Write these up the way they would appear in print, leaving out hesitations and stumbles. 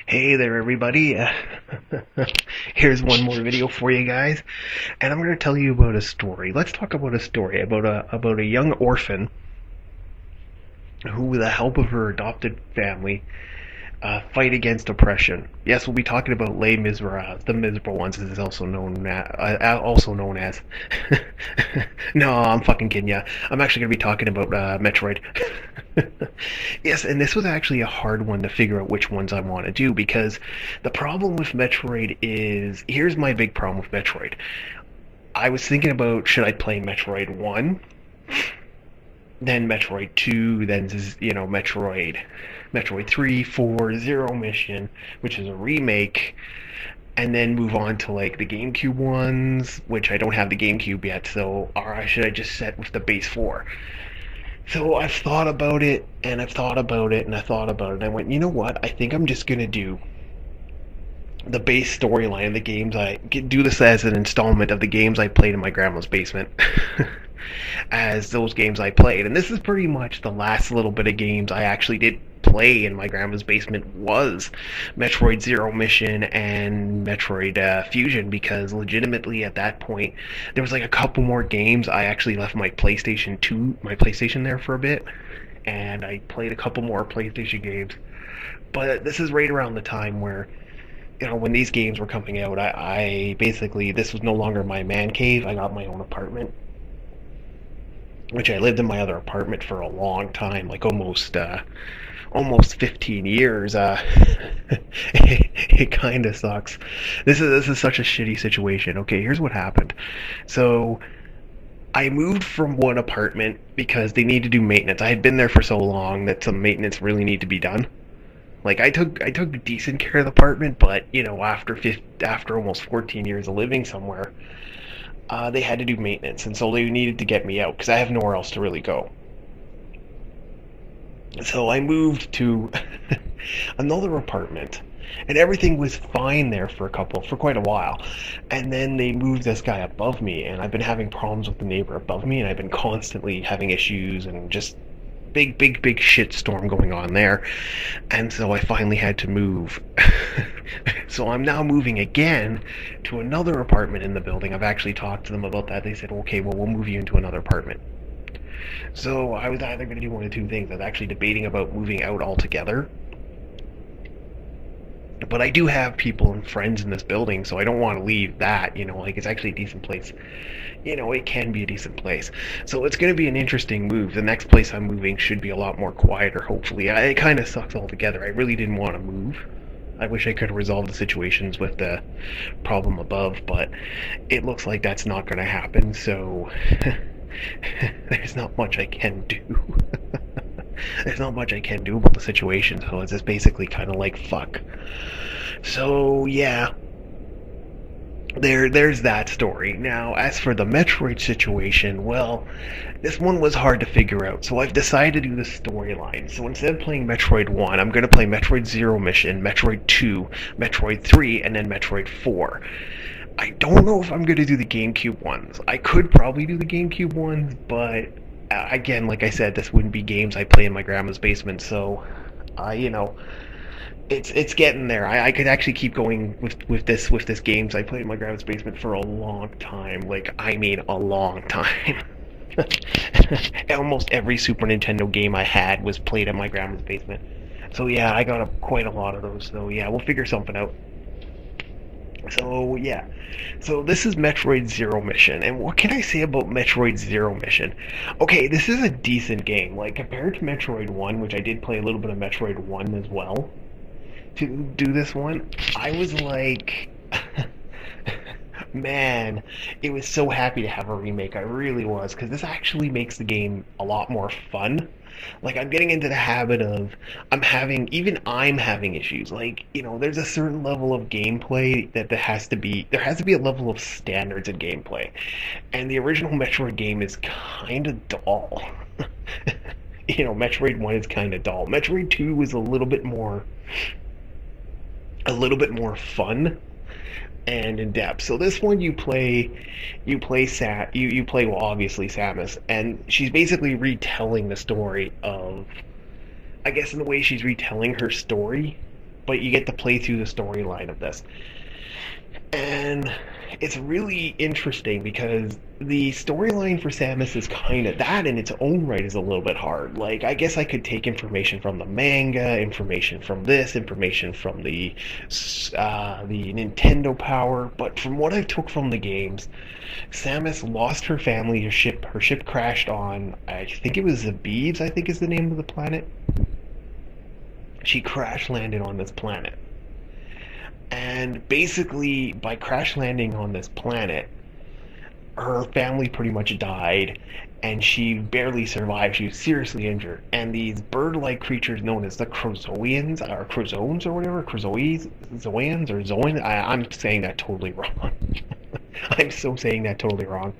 Hey there, everybody. Here's one more video for you guys, and I'm going to tell you about a story. Let's talk about a story about a young orphan who, with the help of her adopted family, fight against oppression. Yes, we'll be talking about Les Miserables, the miserable ones, as is also known as. No, I'm fucking kidding ya. I'm actually going to be talking about Metroid. Yes, and this was actually a hard one to figure out which ones I want to do because the problem with Metroid is here's my big problem with Metroid. I was thinking about should I play Metroid 1, then Metroid 2, then Metroid 3, 4, Zero Mission, which is a remake, and then move on to like the GameCube ones, which I don't have the GameCube yet, so or should I just set with the base 4? So I've thought about it, and I've thought about it, and I thought about it, and I went, you know what? I think I'm just gonna do the base storyline of the games do this as an installment of the games I played in my grandma's basement. As those games I played, and this is pretty much the last little bit of games I actually did play in my grandma's basement was Metroid Zero Mission and Metroid Fusion, because legitimately at that point there was like a couple more games. I actually left my PlayStation there for a bit, and I played a couple more PlayStation games. But this is right around the time where, when these games were coming out, I basically, this was no longer my man cave. I got my own apartment, which I lived in my other apartment for a long time, like almost 15 years. It kind of sucks. This is such a shitty situation. Okay, here's what happened. So I moved from one apartment because they need to do maintenance. I had been there for so long that some maintenance really need to be done. Like I took decent care of the apartment, but after almost 14 years of living somewhere, they had to do maintenance, and so they needed to get me out because I have nowhere else to really go. So I moved to another apartment, and everything was fine there for quite a while. And then they moved this guy above me, and I've been having problems with the neighbor above me, and I've been constantly having issues and just big shit storm going on there. And so I finally had to move. So I'm now moving again to another apartment in the building. I've actually talked to them about that. They said, okay, well, we'll move you into another apartment. So I was either going to do one of two things. I was actually debating about moving out altogether, but I do have people and friends in this building, so I don't want to leave that. Like, it's actually a decent place. It can be a decent place. So it's going to be an interesting move. The next place I'm moving should be a lot more quieter, hopefully. It kind of sucks altogether. I really didn't want to move. I wish I could have resolved the situations with the problem above, but it looks like that's not going to happen, so there's not much I can do. There's not much I can do about the situation, so it's just basically kind of like, fuck. So, yeah. There's that story. Now, as for the Metroid situation, well, this one was hard to figure out, so I've decided to do the storyline. So instead of playing Metroid 1, I'm going to play Metroid Zero Mission, Metroid 2, Metroid 3, and then Metroid 4. I don't know if I'm going to do the GameCube ones. I could probably do the GameCube ones, but again, like I said, this wouldn't be games I play in my grandma's basement, so, it's getting there. I could actually keep going with this games I played in my grandma's basement for a long time. Like, I mean a long time. Almost every Super Nintendo game I had was played in my grandma's basement. So yeah, I got quite a lot of those. So yeah, we'll figure something out. So yeah, so this is Metroid Zero Mission, and what can I say about Metroid Zero Mission? Okay, this is a decent game. Like, compared to Metroid 1, which I did play a little bit of Metroid 1 as well, to do this one, I was like, man, it was so happy to have a remake. I really was, because this actually makes the game a lot more fun. Like, I'm getting into the habit of, I'm having issues. Like, there's a certain level of gameplay that there has to be a level of standards in gameplay. And the original Metroid game is kind of dull. Metroid 1 is kind of dull. Metroid 2 was a little bit more fun and in depth. So this one you play well, obviously Samus, and she's basically retelling the story of, I guess in the way she's retelling her story but you get to play through the storyline of this. And it's really interesting because the storyline for Samus is kind of that in its own right is a little bit hard. Like, I guess I could take information from the manga, information from this, information from the Nintendo Power, but from what I took from the games, Samus lost her family. Her ship crashed on. I think it was Zabibs. I think is the name of the planet. She crash landed on this planet. And basically, by crash landing on this planet, her family pretty much died, and she barely survived. She was seriously injured. And these bird-like creatures known as the Crozoians, or Crozones, or whatever, Zoans, or Zoans, I'm saying that totally wrong. I'm so saying that totally wrong.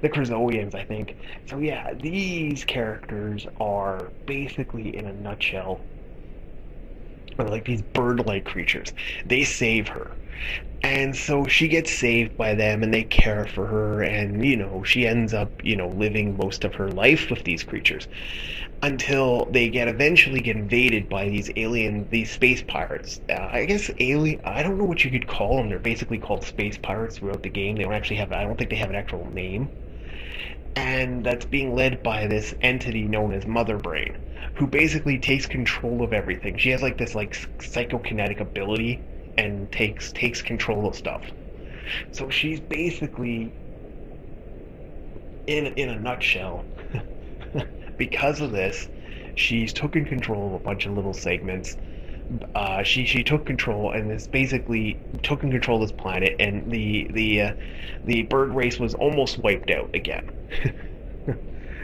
The Crozoians, I think. So yeah, these characters are basically, in a nutshell, are like these bird-like creatures. They save her. And so she gets saved by them and they care for her, and she ends up, living most of her life with these creatures until they eventually get invaded by these space pirates. I guess alien, I don't know what you could call them. They're basically called space pirates throughout the game. They don't actually have, I don't think they have an actual name. And that's being led by this entity known as Mother Brain, who basically takes control of everything. She has like this psychokinetic ability and takes control of stuff. So she's basically, in a nutshell, because of this, she's taken control of a bunch of little segments. She took control and this basically took control of this planet, and the bird race was almost wiped out again.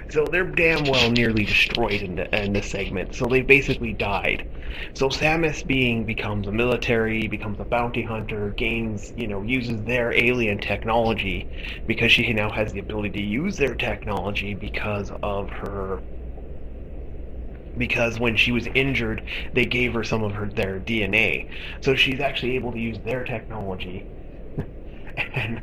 So they're damn well nearly destroyed in this segment. So they basically died. So Samus becomes a military, becomes a bounty hunter, uses their alien technology because she now has the ability to use their technology because when she was injured, they gave her some of their DNA. So she's actually able to use their technology. And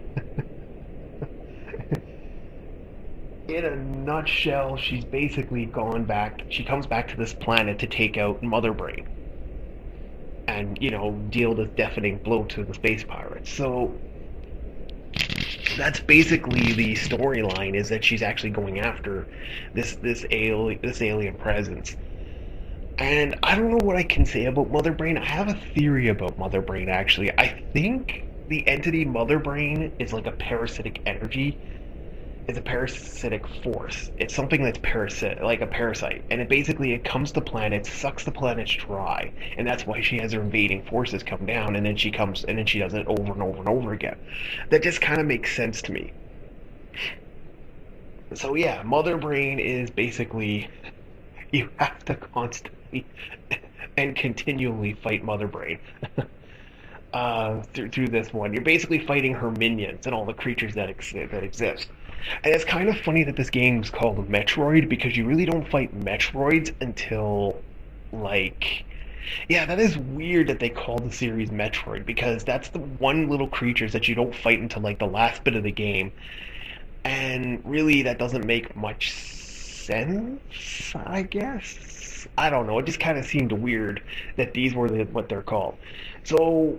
in a nutshell, she's basically gone back. She comes back to this planet to take out Mother Brain and, deal this deafening blow to the space pirates. So that's basically the storyline, is that she's actually going after this alien presence. And I don't know what I can say about Mother Brain. I have a theory about Mother Brain, actually. I think the entity Mother Brain is like a parasitic energy. It's a parasitic force. It's something that's like a parasite, and it comes to planets, sucks the planets dry, and that's why she has her invading forces come down, and then she does it over and over and over again. That just kind of makes sense to me. So yeah, Mother Brain is basically, you have to constantly and continually fight Mother Brain. Through this one, you're basically fighting her minions and all the creatures that exist. And it's kind of funny that this game is called Metroid, because you really don't fight Metroids until, yeah, that is weird that they call the series Metroid, because that's the one little creatures that you don't fight until the last bit of the game. And really, that doesn't make much sense, I guess. I don't know, it just kind of seemed weird that these were what they're called. So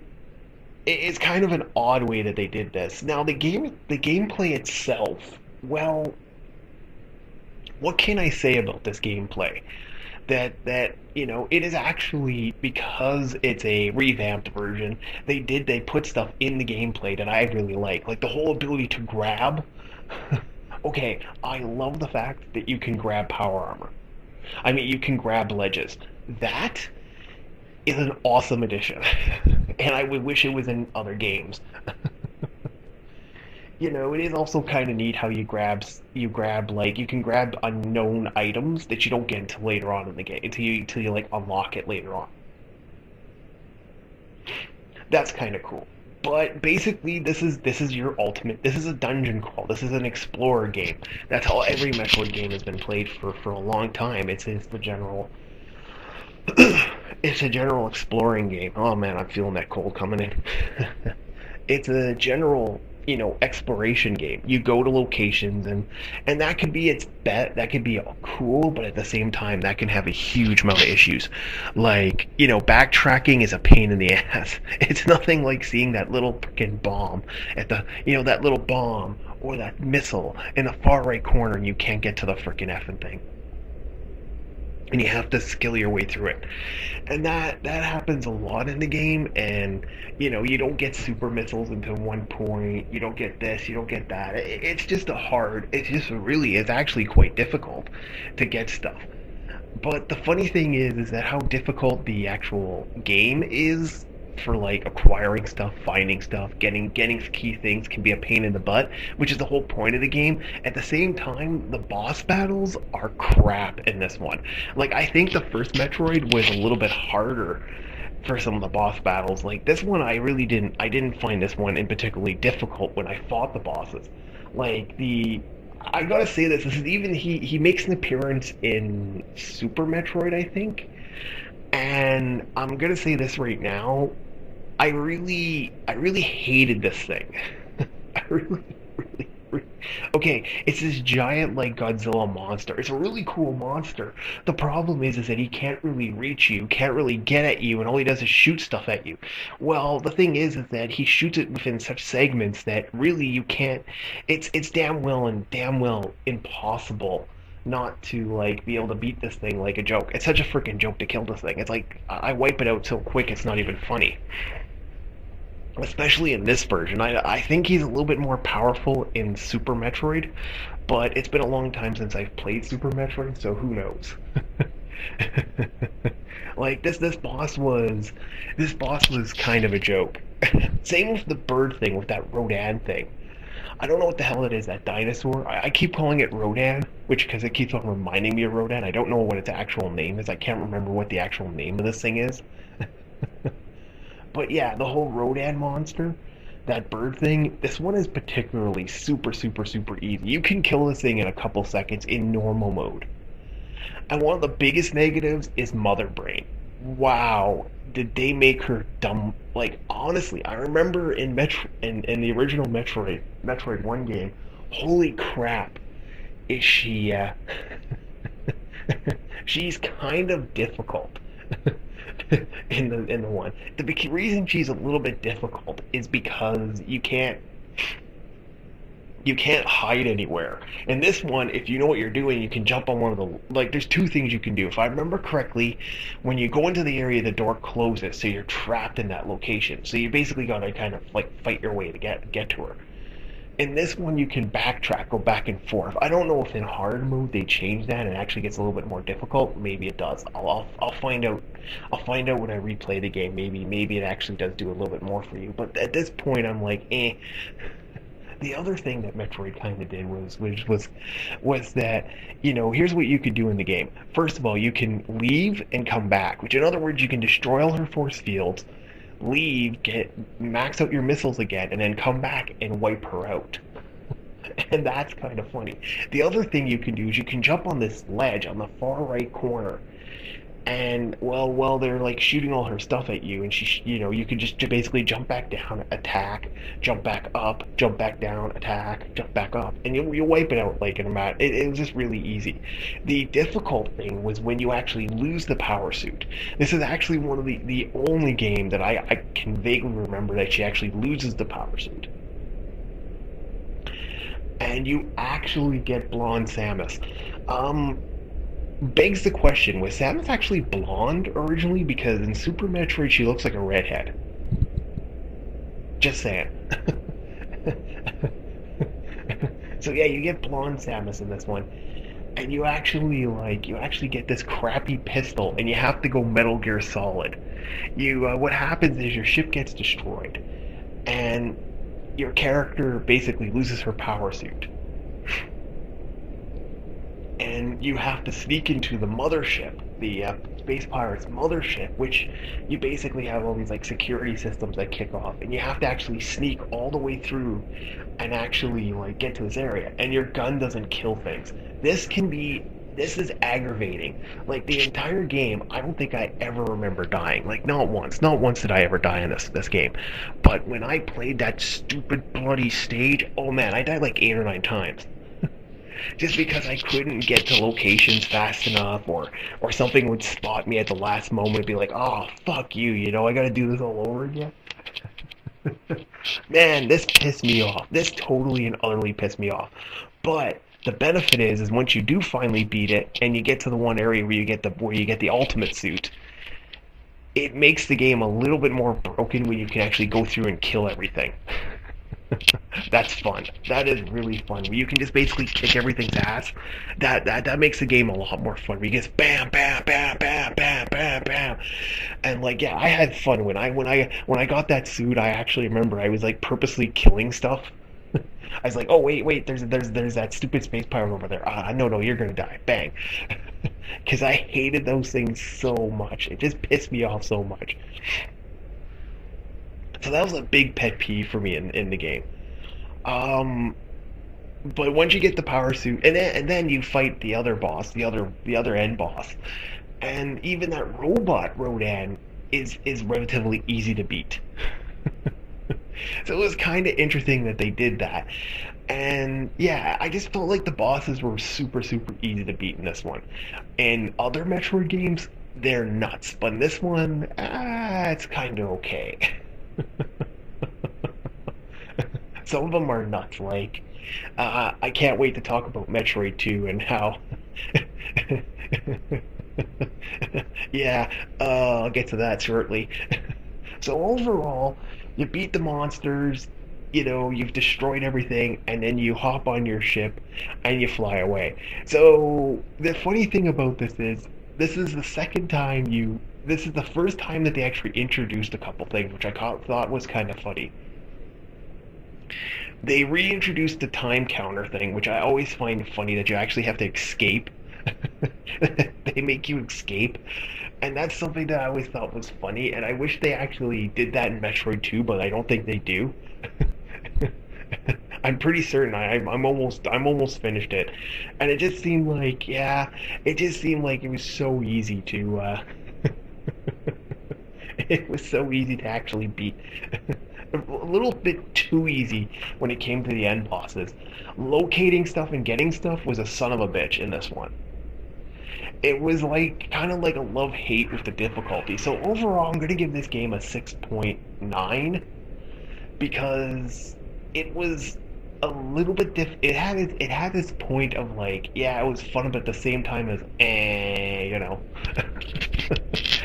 it's kind of an odd way that they did this. Now the gameplay itself, well, what can I say about this gameplay? That it is actually, because it's a revamped version, they put stuff in the gameplay that I really like the whole ability to grab. Okay, I love the fact that you can grab power armor. I mean, you can grab ledges. That is an awesome addition. And I would wish it was in other games. It is also kind of neat how you can grab unknown items that you don't get until later on in the game, until you unlock it later on. That's kind of cool. But basically, this is your ultimate. This is a dungeon crawl. This is an explorer game. That's how every Metroid game has been played for a long time. It's the general. It's a general exploring game. Oh man, I'm feeling that cold coming in. It's a general exploration game. You go to locations, and that could be its bet, that could be cool, but at the same time that can have a huge amount of issues. Like, backtracking is a pain in the ass. It's nothing like seeing that little freaking bomb at the that little bomb or that missile in the far right corner, and you can't get to the freaking effing thing, and you have to skill your way through it. And that happens a lot in the game. And you don't get super missiles until one point. You don't get this, you don't get that. It's just it's just really, it's actually quite difficult to get stuff. But the funny thing is that how difficult the actual game is for like acquiring stuff, finding stuff, getting key things can be a pain in the butt, which is the whole point of the game. At the same time, the boss battles are crap in this one. Like, I think the first Metroid was a little bit harder for some of the boss battles. Like, this one, I didn't find this one in particularly difficult when I fought the bosses. Like, I gotta say this is even, he makes an appearance in Super Metroid, I think. And I'm gonna say this right now, I really hated this thing. I really. Okay, it's this giant like Godzilla monster. It's a really cool monster. The problem is that he can't really reach you, can't really get at you, and all he does is shoot stuff at you. Well, the thing is that he shoots it within such segments that really you can't. It's damn well impossible not to like be able to beat this thing like a joke. It's such a freaking joke to kill this thing. It's like I wipe it out so quick it's not even funny. Especially in this version. I think he's a little bit more powerful in Super Metroid, but it's been a long time since I've played Super Metroid, so who knows? Like this boss was kind of a joke. Same with the bird thing, with that Rodan thing. I don't know what the hell it is, that dinosaur. I keep calling it Rodan, which because it keeps on reminding me of Rodan. I don't know what its actual name is. I can't remember what the actual name of this thing is. But yeah, the whole Rodan monster, that bird thing, this one is particularly super, super, super easy. You can kill this thing in a couple seconds in normal mode. And one of the biggest negatives is Mother Brain. Wow, did they make her dumb? Like, honestly, I remember in the original Metroid 1 game, holy crap, is she she's kind of difficult. In the one. The reason she's a little bit difficult is because you can't hide anywhere. In this one, if you know what you're doing, you can jump on one of the, like, there's two things you can do. If I remember correctly, when you go into the area, the door closes, so you're trapped in that location. So you basically gotta kind of like fight your way to get to her. In this one, you can backtrack, go back and forth. I don't know if in hard mode they changed that and it actually gets a little bit more difficult. Maybe it does. I'll find out. I'll find out when I replay the game. Maybe it actually does do a little bit more for you. But at this point, I'm like, eh. The other thing that Metroid kind of did was that, here's what you could do in the game. First of all, you can leave and come back, which in other words, you can destroy all her force fields, leave, max out your missiles again, and then come back and wipe her out. And that's kind of funny. The other thing you can do is you can jump on this ledge on the far right corner, and while they're like shooting all her stuff at you, and you can just basically jump back down, attack, jump back up, jump back down, attack, jump back up, and you'll wipe it out like in a matter. It was just really easy. The difficult thing was when you actually lose the power suit. This is actually one of the only game that I can vaguely remember that she actually loses the power suit. And you actually get blonde Samus. Begs the question, was Samus actually blonde originally? Because in Super Metroid she looks like a redhead. Just saying. So yeah, you get blonde Samus in this one, and you actually get this crappy pistol, and you have to go Metal Gear Solid. What happens is your ship gets destroyed, and your character basically loses her power suit. And you have to sneak into the mothership, the Space Pirates mothership, which you basically have all these like security systems that kick off, and you have to actually sneak all the way through and actually like get to this area, and your gun doesn't kill things. This can be This is aggravating. Like the entire game, I don't think I ever remember dying. Like not once. Not once did I ever die in this game. But when I played that stupid bloody stage, oh man, I died like 8 or 9 times. Just because I couldn't get to locations fast enough, or something would spot me at the last moment and be like, oh fuck you, I gotta do this all over again. Man, this pissed me off. This totally and utterly pissed me off. But the benefit is once you do finally beat it and you get to the one area where you get the ultimate suit, it makes the game a little bit more broken when you can actually go through and kill everything. That's fun. That is really fun. Where you can just basically kick everything's ass. That makes the game a lot more fun. Where you just bam, bam, bam, bam, bam, bam, bam, and like yeah, I had fun when I got that suit. I actually remember I was like purposely killing stuff. I was like, oh wait, there's that stupid space pirate over there. No, you're gonna die. Bang. Because I hated those things so much. It just pissed me off so much. So that was a big pet peeve for me in the game. Um, but once you get the power suit, and then you fight the other boss, the other end boss, and even that robot Rodan is relatively easy to beat. So it was kind of interesting that they did that. And yeah, I just felt like the bosses were super, super easy to beat in this one. In other Metroid games, they're nuts. But in this one, it's kind of okay. Some of them are nuts. Like, I can't wait to talk about Metroid 2 and how. Yeah, I'll get to that shortly. So overall, you beat the monsters, you've destroyed everything, and then you hop on your ship and you fly away. So the funny thing about this is the second time this is the first time that they actually introduced a couple things, which I thought was kind of funny. They reintroduced the time counter thing, which I always find funny that you actually have to escape. They make you escape, and that's something that I always thought was funny, and I wish they actually did that in Metroid 2, but I don't think they do. I'm pretty certain I'm almost finished it, and it just seemed like it was so easy to it was so easy to actually beat. A little bit too easy when it came to the end bosses. Locating stuff and getting stuff was a son of a bitch in this one. It was like kind of like a love-hate with the difficulty. So overall, I'm going to give this game a 6.9 because it was a little bit it had this point of like, yeah, it was fun, but at the same time as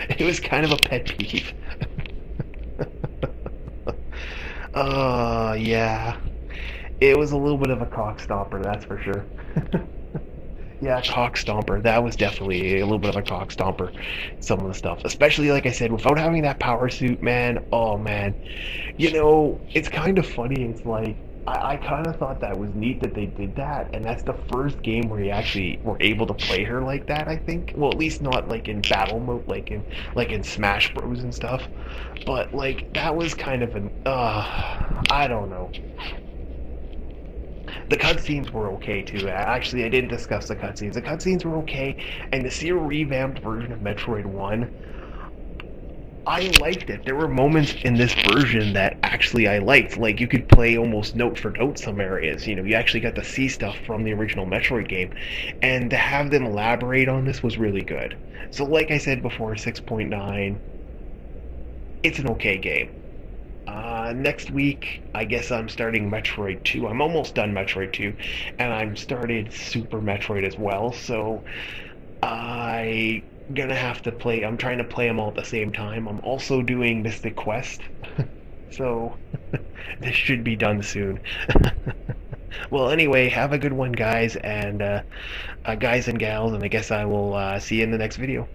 it was kind of a pet peeve. Yeah. It was a little bit of a cock stomper, that's for sure. Yeah, cock stomper. That was definitely a little bit of a cock stomper. Some of the stuff, especially like I said, without having that power suit, man. Oh man, it's kind of funny. It's like I kind of thought that was neat that they did that, and that's the first game where you actually were able to play her like that. I think. Well, at least not like in battle mode, like in Smash Bros and stuff. But like that was kind of an I don't know. The cutscenes were okay too. Actually, I didn't discuss the cutscenes. The cutscenes were okay, and to see a revamped version of Metroid 1, I liked it. There were moments in this version that actually I liked. Like, you could play almost note for note some areas. You actually got to see stuff from the original Metroid game, and to have them elaborate on this was really good. So, like I said before, 6.9, it's an okay game. Next week, I guess I'm starting Metroid 2. I'm almost done Metroid 2, and I'm started Super Metroid as well, so I'm trying to play them all at the same time. I'm also doing Mystic Quest, so this should be done soon. Well, anyway, have a good one, guys and gals, and I guess I will see you in the next video.